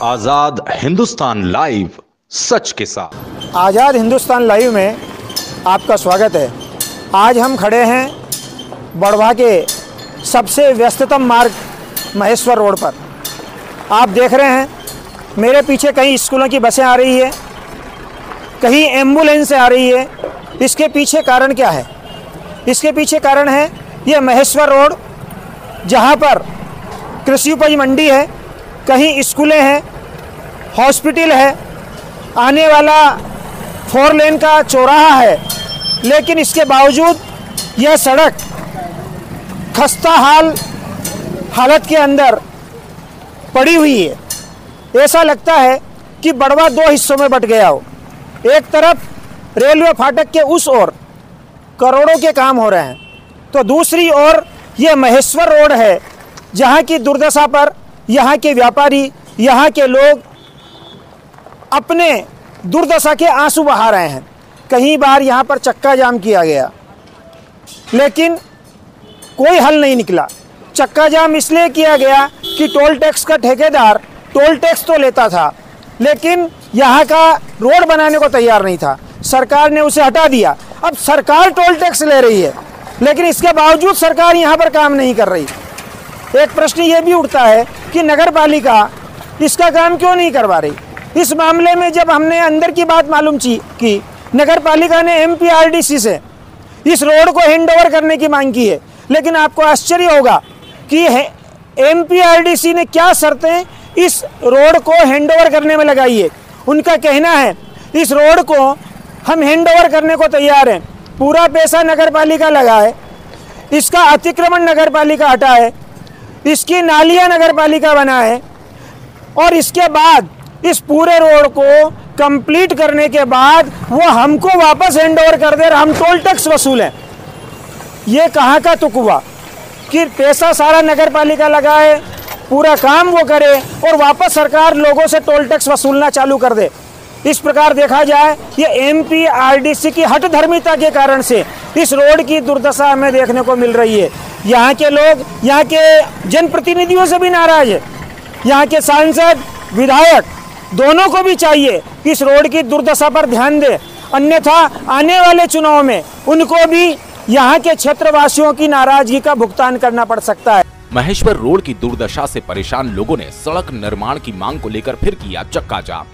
आजाद Hindustan live, सच के साथ। आज़ाद Hindustan live में आपका स्वागत है। आज हम खड़े हैं बड़वा के सबसे व्यस्ततम मार्ग महेश्वर रोड पर। आप देख रहे हैं मेरे पीछे कहीं स्कूलों की बसें आ रही है, कहीं एम्बुलेंस आ रही है। इसके पीछे कारण क्या है? इसके पीछे कारण है ये महेश्वर रोड, जहाँ पर कृषि उपज मंडी है, कहीं स्कूलें हैं, हॉस्पिटल है, आने वाला 4 लेन का चौराहा है। लेकिन इसके बावजूद यह सड़क खस्ता हालत के अंदर पड़ी हुई है। ऐसा लगता है कि बड़वा 2 हिस्सों में बट गया हो। एक तरफ रेलवे फाटक के उस ओर करोड़ों के काम हो रहे हैं, तो दूसरी ओर यह महेश्वर रोड है, जहाँ की दुर्दशा पर यहाँ के व्यापारी, यहाँ के लोग अपने दुर्दशा के आंसू बहा रहे हैं। कई बार यहाँ पर चक्का जाम किया गया, लेकिन कोई हल नहीं निकला। चक्का जाम इसलिए किया गया कि टोल टैक्स का ठेकेदार टोल टैक्स तो लेता था, लेकिन यहाँ का रोड बनाने को तैयार नहीं था। सरकार ने उसे हटा दिया। अब सरकार टोल टैक्स ले रही है, लेकिन इसके बावजूद सरकार यहाँ पर काम नहीं कर रही। एक प्रश्न ये भी उठता है कि नगर पालिका इसका काम क्यों नहीं करवा रही। इस मामले में जब हमने अंदर की बात मालूम की, नगर पालिका ने MPRDC से इस रोड को हैंड ओवर करने की मांग की है, लेकिन आपको आश्चर्य होगा कि MPRDC ने क्या शर्तें इस रोड को हैंड ओवर करने में लगाई है। उनका कहना है इस रोड को हम हैंड ओवर करने को तैयार हैं, पूरा पैसा नगर पालिका लगा है, इसका अतिक्रमण नगर पालिका हटा है, इसकी नालियां नगर पालिका बना है, और इसके बाद इस पूरे रोड को कंप्लीट करने के बाद वो हमको वापस हैंड ओवर कर दे और हम टोल टैक्स वसूलें। ये कहाँ का तुक हुआ कि पैसा सारा नगर पालिका लगाए, पूरा काम वो करे और वापस सरकार लोगों से टोल टैक्स वसूलना चालू कर दे। इस प्रकार देखा जाए ये MPRDC की हठधर्मिता के कारण से इस रोड की दुर्दशा हमें देखने को मिल रही है। यहाँ के लोग, यहाँ के जनप्रतिनिधियों से भी नाराज है। यहाँ के सांसद, विधायक दोनों को भी चाहिए कि इस रोड की दुर्दशा पर ध्यान दे, अन्यथा आने वाले चुनाव में उनको भी यहाँ के क्षेत्रवासियों की नाराजगी का भुगतान करना पड़ सकता है। महेश्वर रोड की दुर्दशा से परेशान लोगों ने सड़क निर्माण की मांग को लेकर फिर किया चक्का जाम।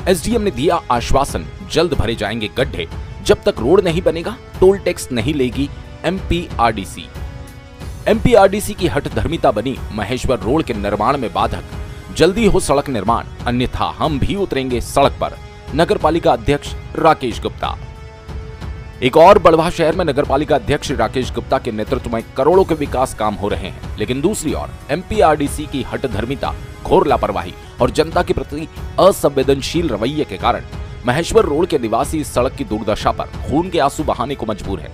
SDM ने दिया आश्वासन, जल्द भरे जाएंगे गड्ढे, जब तक रोड नहीं बनेगा टोल टैक्स नहीं लेगी MPRDC। MPRDC की हठधर्मिता बनी महेश्वर रोड के निर्माण में बाधक। जल्दी हो सड़क निर्माण, अन्यथा हम भी उतरेंगे सड़क पर। नगर पालिका अध्यक्ष राकेश गुप्ता। एक और बड़वा शहर में नगर पालिका अध्यक्ष राकेश गुप्ता के नेतृत्व में करोड़ों के विकास काम हो रहे हैं, लेकिन दूसरी ओर MPRDC की हठधर्मिता, घोर लापरवाही और जनता के प्रति असंवेदनशील रवैये के कारण महेश्वर रोड के निवासी इस सड़क की दुर्दशा पर खून के आंसू बहाने को मजबूर है।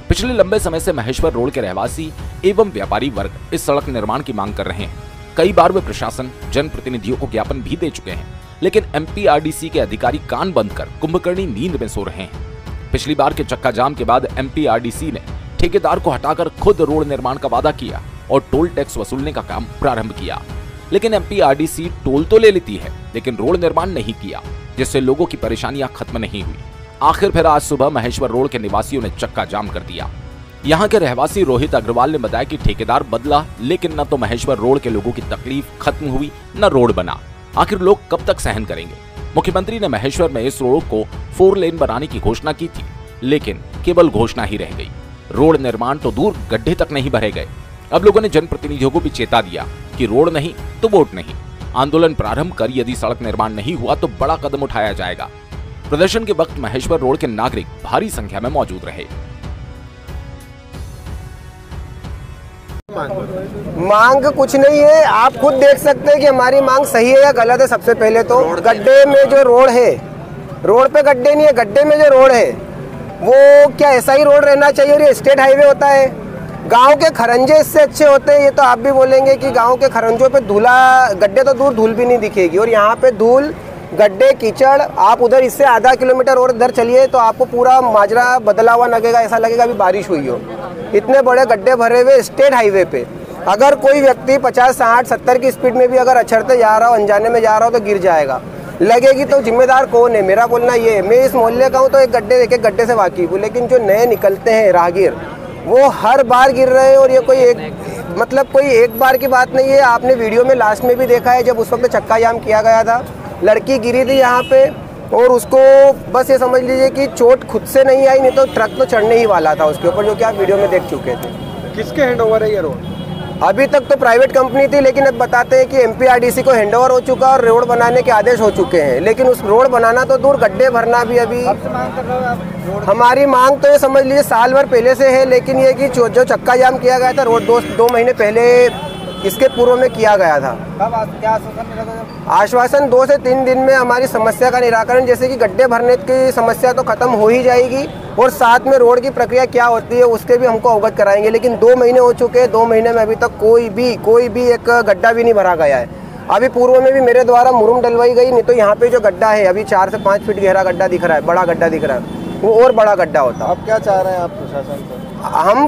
पिछले लंबे समय से महेश्वर रोड के रहवासी एवं व्यापारी वर्ग इस सड़क निर्माण की मांग कर रहे हैं। कई बार वे प्रशासन, जनप्रतिनिधियों को ज्ञापन भी दे चुके हैं, लेकिन MPRDC के अधिकारी कान बंद कर कुंभकर्णी नींद में सो रहे हैं। पिछली बार के चक्का जाम के बाद MPRDC ने ठेकेदार को हटाकर खुद रोड निर्माण का वादा किया और टोल टैक्स वसूलने का काम प्रारंभ किया, लेकिन MPRDC टोल तो ले लेती है, लेकिन रोड निर्माण नहीं किया, जिससे लोगों की परेशानियां खत्म नहीं हुई। आखिर फिर आज सुबह महेश्वर रोड के निवासियों ने चक्का जाम कर दिया। यहाँ के रहवासी रोहित अग्रवाल ने बताया कि ठेकेदार बदला, लेकिन न तो महेश्वर रोड के लोगों की तकलीफ खत्म हुई, न रोड बना। आखिर लोग कब तक सहन करेंगे? मुख्यमंत्री ने महेश्वर में इस रोड को 4 लेन बनाने की घोषणा की थी, लेकिन केवल घोषणा ही रह गई। रोड निर्माण तो दूर, गड्ढे तक नहीं भरे गए। अब लोगों ने जनप्रतिनिधियों को भी चेता दिया कि रोड नहीं तो वोट नहीं। आंदोलन प्रारंभ कर यदि सड़क निर्माण नहीं हुआ तो बड़ा कदम उठाया जाएगा। प्रदर्शन के वक्त महेश्वर रोड के नागरिक भारी संख्या में मौजूद रहे। मांग कुछ नहीं है, आप खुद देख सकते हैं कि हमारी मांग सही है या गलत है। सबसे पहले तो गड्ढे में जो रोड है, रोड पे गड्ढे नहीं है, गड्ढे में जो रोड है वो क्या ऐसा ही रोड रहना चाहिए? और ये स्टेट हाईवे होता है। गांव के खरंजे इससे अच्छे होते हैं। ये तो आप भी बोलेंगे कि गांव के खरंजों पे धूला, गड्ढे तो दूर, धूल भी नहीं दिखेगी, और यहाँ पे धूल, गड्ढे, कीचड़। आप उधर इससे आधा किलोमीटर और इधर चलिए तो आपको पूरा माजरा बदला हुआ लगेगा, ऐसा लगेगा अभी बारिश हुई हो। इतने बड़े गड्ढे भरे हुए स्टेट हाईवे पे, अगर कोई व्यक्ति 50, 60, 70 की स्पीड में भी अगर अछड़ते जा रहा हो, अनजाने में जा रहा हो तो गिर जाएगा, लगेगी तो जिम्मेदार कौन है? मेरा बोलना ये है, मैं इस मोहल्ले का हूँ तो एक गड्ढे से वाकिफ हूँ, लेकिन जो नए निकलते हैं राहगीर वो हर बार गिर रहे हैं। और ये कोई एक बार की बात नहीं है। आपने वीडियो में लास्ट में भी देखा है, जब उस वक्त चक्का जाम किया गया था, लड़की गिरी थी यहाँ पे और उसको बस ये समझ लीजिए कि चोट खुद से नहीं आई, नहीं तो ट्रक तो चढ़ने ही वाला था उसके ऊपर, जो कि आप वीडियो में देख चुके थे। किसके हैंडओवर है ये रोड? अभी तक तो प्राइवेट कंपनी थी, लेकिन अब बताते हैं कि एमपीआरडीसी को हैंडओवर हो चुका और रोड बनाने के आदेश हो चुके हैं। लेकिन उस रोड बनाना तो दूर, गड्ढे भरना भी अभी हमारी मांग तो ये समझ लीजिए साल भर पहले से है। लेकिन ये कि जो चक्का जाम किया गया था रोड 2 महीने पहले इसके पूर्व में किया गया था। क्या आश्वासन मिला था? आश्वासन 2 से 3 दिन में हमारी समस्या का निराकरण, जैसे कि गड्ढे भरने की समस्या तो खत्म हो ही जाएगी और साथ में रोड की प्रक्रिया क्या होती है उसके भी हमको अवगत कराएंगे। लेकिन 2 महीने हो चुके हैं, 2 महीने में अभी तक कोई भी एक गड्ढा भी नहीं भरा गया है। अभी पूर्व में भी मेरे द्वारा मुरुम डलवाई गई, नहीं तो यहाँ पे जो गड्ढा है अभी 4 से 5 फीट गहरा गड्ढा दिख रहा है, बड़ा गड्ढा दिख रहा है, वो और बड़ा गड्ढा होता। आप क्या चाह रहे हैं आप प्रशासन से? हम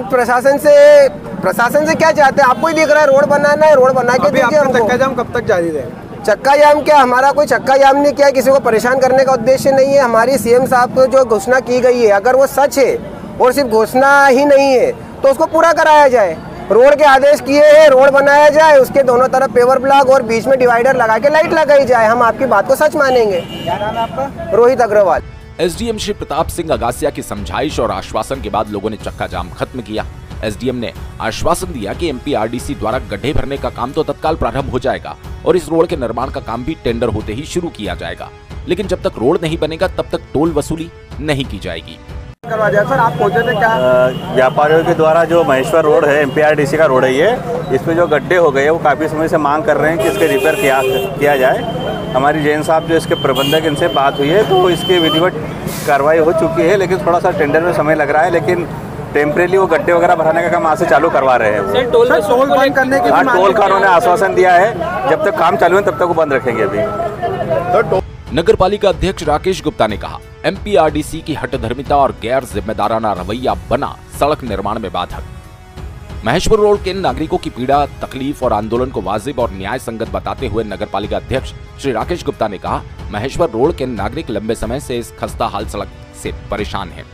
प्रशासन से क्या चाहते हैं? आपको ही दिख रहा है, रोड बनाना है, रोड बना के दीजिए हमको। चक्का जाम कब तक जारी रहेगा? चक्का जाम क्या, हमारा कोई चक्का जाम नहीं किया, किसी को परेशान करने का उद्देश्य नहीं है। हमारी सीएम साहब को जो घोषणा की गई है, अगर वो सच है और सिर्फ घोषणा ही नहीं है तो उसको पूरा कराया जाए। रोड के आदेश किए हैं, रोड बनाया जाए, उसके दोनों तरफ पेवर ब्लॉक और बीच में डिवाइडर लगा के लाइट लगाई जाए। हम आपकी बात को सच मानेंगे। क्या नाम है आपका? रोहित अग्रवाल। एसडीएम श्री प्रताप सिंह अगासिया की समझाइश और आश्वासन के बाद लोगों ने चक्का जाम खत्म किया। एसडीएम ने आश्वासन दिया कि एमपीआरडीसी द्वारा गड्ढे भरने का काम तो तत्काल प्रारंभ हो जाएगा और इस रोड के निर्माण का काम भी टेंडर होते ही शुरू किया जाएगा। लेकिन जब तक रोड नहीं बनेगा तब तक टोल वसूली नहीं की जाएगी। करवा दिया सर, आप पहुंचे थे क्या? व्यापारियों के द्वारा जो महेश्वर रोड है, एमपीआरडीसी का रोड है ये, इसमें जो गड्ढे हो गए वो काफ़ी समय से मांग कर रहे हैं कि इसके रिपेयर किया जाए। हमारी जैन साहब जो इसके प्रबंधक, इनसे बात हुई है तो इसकी विधिवत कार्रवाई हो चुकी है। लेकिन थोड़ा सा टेंडर में समय लग रहा है, लेकिन टेम्परेली वो गड्ढे वगैरह भराने का काम आज से चालू करवा रहे हैं। सर, टोल बंद करने के टोल का उन्होंने आश्वासन दिया है, जब तक काम चालू है तब तक वो बंद रखेंगे। अभी नगर पालिका अध्यक्ष राकेश गुप्ता ने कहा, एमपीआरडीसी की हठधर्मिता और गैर जिम्मेदाराना रवैया बना सड़क निर्माण में बाधक। महेश्वर रोड के नागरिकों की पीड़ा, तकलीफ और आंदोलन को वाजिब और न्याय संगत बताते हुए नगर पालिका अध्यक्ष श्री राकेश गुप्ता ने कहा, महेश्वर रोड के नागरिक लंबे समय से इस खस्ता हाल सड़क से परेशान हैं।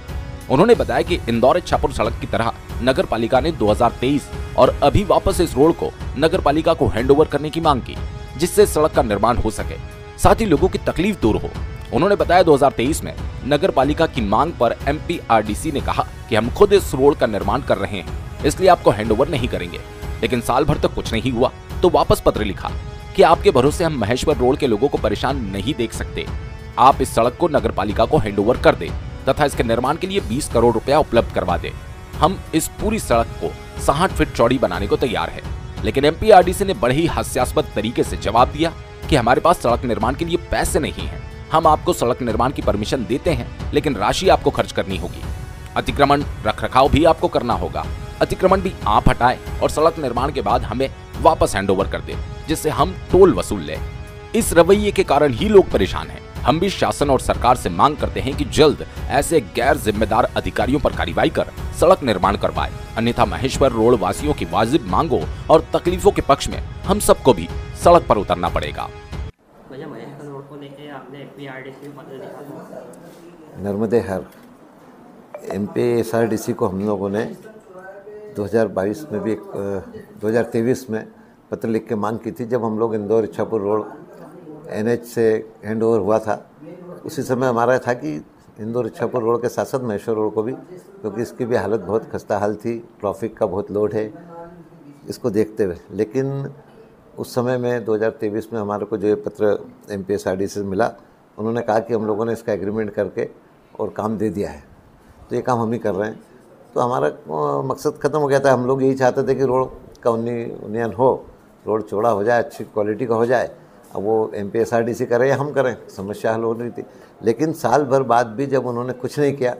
उन्होंने बताया कि इंदौर इच्छापुर सड़क की तरह नगर पालिका ने 2023 और अभी वापस इस रोड को नगर पालिका को हैंडओवर करने की मांग की, जिससे सड़क का निर्माण हो सके, साथ ही लोगों की तकलीफ दूर हो। उन्होंने बताया 2023 में नगर पालिका की मांग पर एमपीआरडीसी ने कहा कि हम खुद इस रोड का निर्माण कर रहे हैं, इसलिए आपको हैंडओवर नहीं करेंगे। लेकिन साल भर तक कुछ नहीं हुआ तो वापस पत्र लिखा कि आपके भरोसे हम महेश्वर रोड के लोगों को परेशान नहीं देख सकते, आप इस सड़क को नगर पालिका को हैंडओवर कर दे तथा इसके निर्माण के लिए 20 करोड़ रुपया उपलब्ध करवा दे। हम इस पूरी सड़क को 60 फीट चौड़ी बनाने को तैयार है। लेकिन एमपीआरडीसी ने बड़े ही हास्यास्पद तरीके से जवाब दिया कि हमारे पास सड़क निर्माण के लिए पैसे नहीं हैं। हम आपको सड़क निर्माण की परमिशन देते हैं, लेकिन राशि आपको खर्च करनी होगी। अतिक्रमण रखरखाव भी आपको करना होगा। अतिक्रमण भी आप हटाएं और सड़क निर्माण के बाद हमें वापस हैंडओवर कर दे, जिससे हम टोल वसूल लें। इस रवैये के कारण ही लोग परेशान हैं। हम भी शासन और सरकार से मांग करते हैं कि जल्द ऐसे गैर जिम्मेदार अधिकारियों पर कार्रवाई कर सड़क निर्माण करवाए, अन्यथा महेश्वर रोड वासियों की वाजिब मांगों और तकलीफों के पक्ष में हम सबको भी सड़क पर उतरना पड़ेगा। भैया, महेश्वर रोड को लेकर आपने एमपीआरडीसी में पत्र लिखा था। नर्मदे हर एमपीआरडीसी को हम लोगों ने 2022 में भी 2023 में पत्र लिख के मांग की थी। जब हम लोग इंदौर इच्छापुर रोड एनएच से हैंडओवर हुआ था, उसी समय हमारा था कि इंदौर इच्छापुर रोड के साथ साथ महेश्वर रोड को भी, क्योंकि इसकी भी हालत बहुत खस्ता हाल थी, ट्रैफिक का बहुत लोड है इसको देखते हुए। लेकिन उस समय में 2023 में हमारे को जो ये पत्र एमपीआरडीसी से मिला, उन्होंने कहा कि हम लोगों ने इसका एग्रीमेंट करके और काम दे दिया है, तो ये काम हम ही कर रहे हैं। तो हमारा मकसद ख़त्म हो गया था। हम लोग यही चाहते थे कि रोड का उन्नयन हो, रोड चौड़ा हो जाए, अच्छी क्वालिटी का हो जाए। अब वो एमपीआरडीसी करे या हम करें, समस्या हल हो रही थी। लेकिन साल भर बाद भी जब उन्होंने कुछ नहीं किया,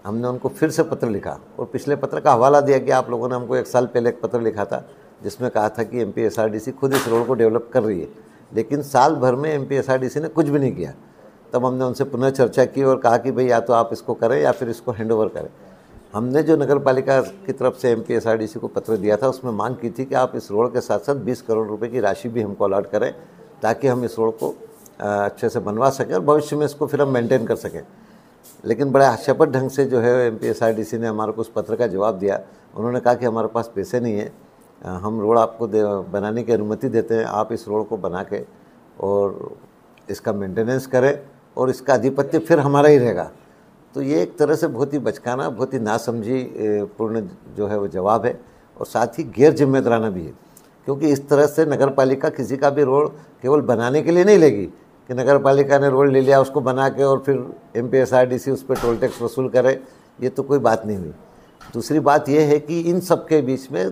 हमने उनको फिर से पत्र लिखा और पिछले पत्र का हवाला दिया कि आप लोगों ने हमको 1 साल पहले एक पत्र लिखा था जिसमें कहा था कि एमपीआरडीसी खुद इस रोड को डेवलप कर रही है। लेकिन साल भर में एमपीआरडीसी ने कुछ भी नहीं किया। तब हमने उनसे पुनः चर्चा की और कहा कि भाई या तो आप इसको करें या फिर इसको हैंडओवर करें। हमने जो नगर पालिका की तरफ से MPSRDC को पत्र दिया था उसमें मांग की थी कि आप इस रोड के साथ साथ 20 करोड़ रुपए की राशि भी हमको अलॉट करें ताकि हम इस रोड को अच्छे से बनवा सकें और भविष्य में इसको फिर हम मेंटेन कर सकें। लेकिन बड़े आशापद ढंग से जो है MPSRDC ने हमारे को उस पत्र का जवाब दिया। उन्होंने कहा कि हमारे पास पैसे नहीं है, हम रोड आपको बनाने की अनुमति देते हैं, आप इस रोड को बना के और इसका मेंटेनेंस करें और इसका आधिपत्य फिर हमारा ही रहेगा। तो ये एक तरह से बहुत ही बचकाना, बहुत ही नासमझी पूर्ण जो है वो जवाब है और साथ ही गैर जिम्मेदाराना भी है, क्योंकि इस तरह से नगर पालिका किसी का भी रोड केवल बनाने के लिए नहीं लेगी कि नगर पालिका ने रोड ले लिया उसको बना के और फिर MPSRDC उस पर टोल टैक्स वसूल करे, ये तो कोई बात नहीं हुई। दूसरी बात यह है कि इन सब के बीच में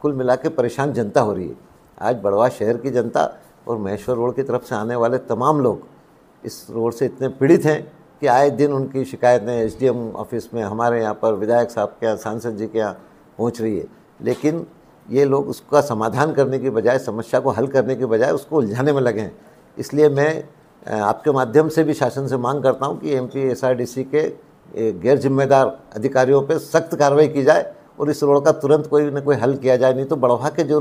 कुल मिला के परेशान जनता हो रही है। आज बड़वा शहर की जनता और महेश्वर रोड की तरफ से आने वाले तमाम लोग इस रोड से इतने पीड़ित हैं कि आए दिन उनकी शिकायतें SDM ऑफिस में, हमारे यहाँ पर विधायक साहब के यहाँ, सांसद जी के यहाँ पहुँच रही है। लेकिन ये लोग उसका समाधान करने की बजाय, समस्या को हल करने की बजाय उसको उलझाने में लगे हैं। इसलिए मैं आपके माध्यम से भी शासन से मांग करता हूँ कि MPSRDC के गैर जिम्मेदार अधिकारियों पर सख्त कार्रवाई की जाए और इस रोड का तुरंत कोई न कोई हल किया जाए। नहीं तो बढ़वा के जो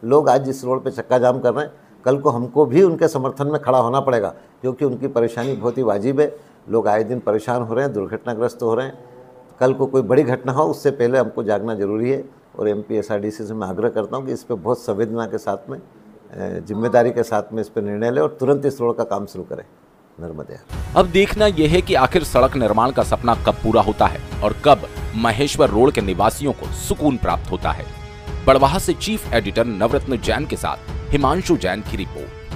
लोग आज इस रोड पे चक्का जाम कर रहे हैं, कल को हमको भी उनके समर्थन में खड़ा होना पड़ेगा, क्योंकि उनकी परेशानी बहुत ही वाजिब है। लोग आए दिन परेशान हो रहे हैं, दुर्घटनाग्रस्त हो रहे हैं। कल को कोई बड़ी घटना हो उससे पहले हमको जागना जरूरी है और MPSRDC से मैं आग्रह करता हूँ कि इस पर बहुत संवेदना के साथ में, जिम्मेदारी के साथ में इस पर निर्णय ले और तुरंत इस रोड का काम शुरू करें। नर्मदे। अब देखना यह है कि आखिर सड़क निर्माण का सपना कब पूरा होता है और कब महेश्वर रोड के निवासियों को सुकून प्राप्त होता है। बड़वाह से चीफ एडिटर नवरत्न जैन के साथ हिमांशु जैन की रिपोर्ट।